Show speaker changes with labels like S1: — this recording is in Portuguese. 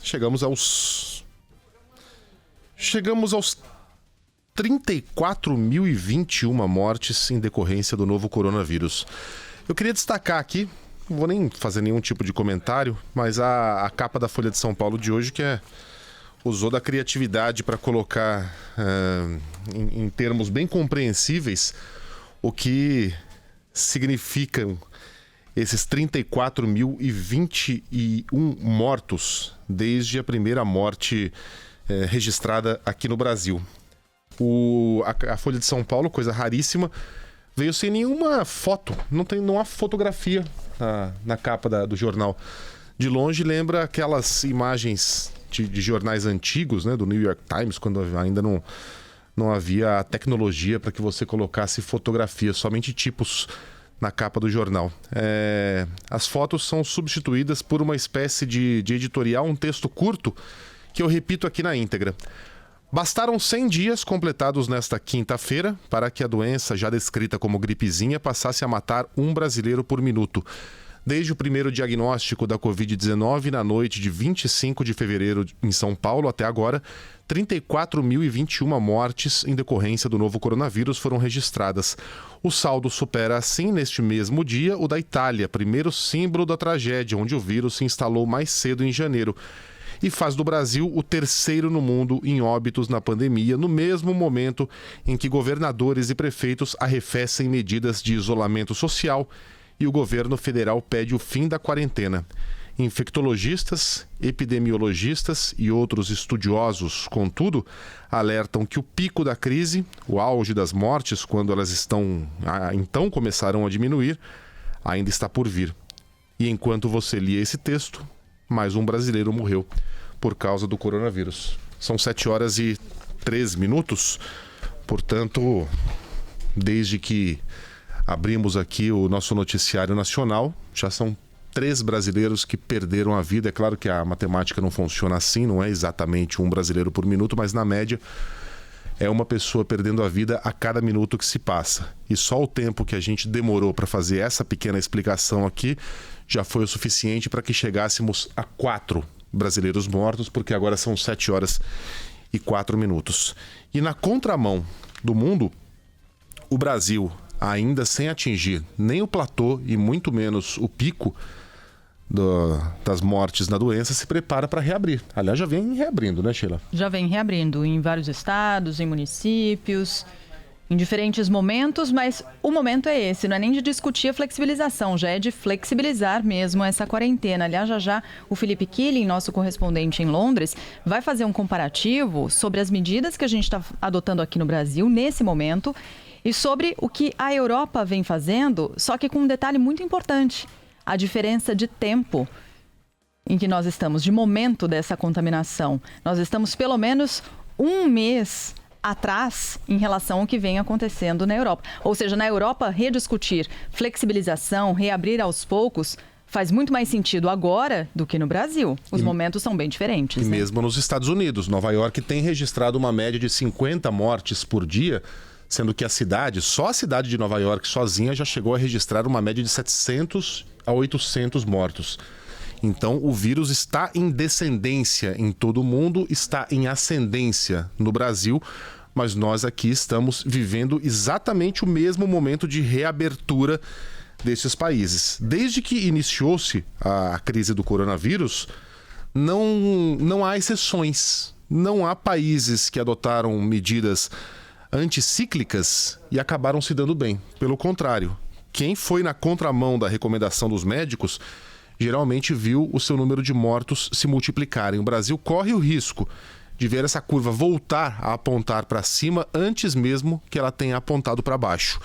S1: chegamos aos 34.021 mortes em decorrência do novo coronavírus. Eu queria destacar aqui, não vou nem fazer nenhum tipo de comentário, mas a capa da Folha de São Paulo de hoje, que usou da criatividade para colocar em termos bem compreensíveis o que significam esses 34.021 mortos desde a primeira morte registrada aqui no Brasil. A Folha de São Paulo, coisa raríssima, veio sem nenhuma foto, não há fotografia na capa do jornal. De longe lembra aquelas imagens de jornais antigos, né, do New York Times, quando ainda não havia a tecnologia para que você colocasse fotografias, somente tipos na capa do jornal. As fotos são substituídas por uma espécie de editorial, um texto curto, que eu repito aqui na íntegra. Bastaram 100 dias completados nesta quinta-feira para que a doença, já descrita como gripezinha, passasse a matar um brasileiro por minuto. Desde o primeiro diagnóstico da Covid-19 na noite de 25 de fevereiro em São Paulo até agora, 34.021 mortes em decorrência do novo coronavírus foram registradas. O saldo supera, assim, neste mesmo dia, o da Itália, primeiro símbolo da tragédia, onde o vírus se instalou mais cedo em janeiro. E faz do Brasil o terceiro no mundo em óbitos na pandemia, no mesmo momento em que governadores e prefeitos arrefecem medidas de isolamento social e o governo federal pede o fim da quarentena. Infectologistas, epidemiologistas e outros estudiosos, contudo, alertam que o pico da crise, o auge das mortes, quando elas então começarão a diminuir, ainda está por vir. E enquanto você lia esse texto, mais um brasileiro morreu por causa do coronavírus. São 7h03, portanto, desde que abrimos aqui o nosso noticiário nacional, já são 3 brasileiros que perderam a vida. É claro que a matemática não funciona assim, não é exatamente um brasileiro por minuto, mas na média é uma pessoa perdendo a vida a cada minuto que se passa. E só o tempo que a gente demorou para fazer essa pequena explicação aqui já foi o suficiente para que chegássemos a 4 brasileiros mortos, porque agora são 7h04. E na contramão do mundo, o Brasil, ainda sem atingir nem o platô e muito menos o pico das mortes na doença, se prepara para reabrir. Aliás, já vem reabrindo, né, Sheila?
S2: Já vem reabrindo em vários estados, em municípios, em diferentes momentos, mas o momento é esse, não é nem de discutir a flexibilização, já é de flexibilizar mesmo essa quarentena. Aliás, já o Felipe Killing, nosso correspondente em Londres, vai fazer um comparativo sobre as medidas que a gente está adotando aqui no Brasil nesse momento e sobre o que a Europa vem fazendo, só que com um detalhe muito importante: a diferença de tempo em que nós estamos, de momento dessa contaminação. Nós estamos pelo menos um mês atrás em relação ao que vem acontecendo na Europa. Ou seja, na Europa, rediscutir flexibilização, reabrir aos poucos, faz muito mais sentido agora do que no Brasil. Os momentos são bem diferentes.
S1: E mesmo nos Estados Unidos, Nova York tem registrado uma média de 50 mortes por dia, sendo que só a cidade de Nova York sozinha já chegou a registrar uma média de 700 a 800 mortos. Então, o vírus está em descendência em todo o mundo, está em ascendência no Brasil, mas nós aqui estamos vivendo exatamente o mesmo momento de reabertura desses países. Desde que iniciou-se a crise do coronavírus, não há exceções. Não há países que adotaram medidas anticíclicas e acabaram se dando bem. Pelo contrário, quem foi na contramão da recomendação dos médicos geralmente viu o seu número de mortos se multiplicarem. O Brasil corre o risco de ver essa curva voltar a apontar para cima antes mesmo que ela tenha apontado para baixo.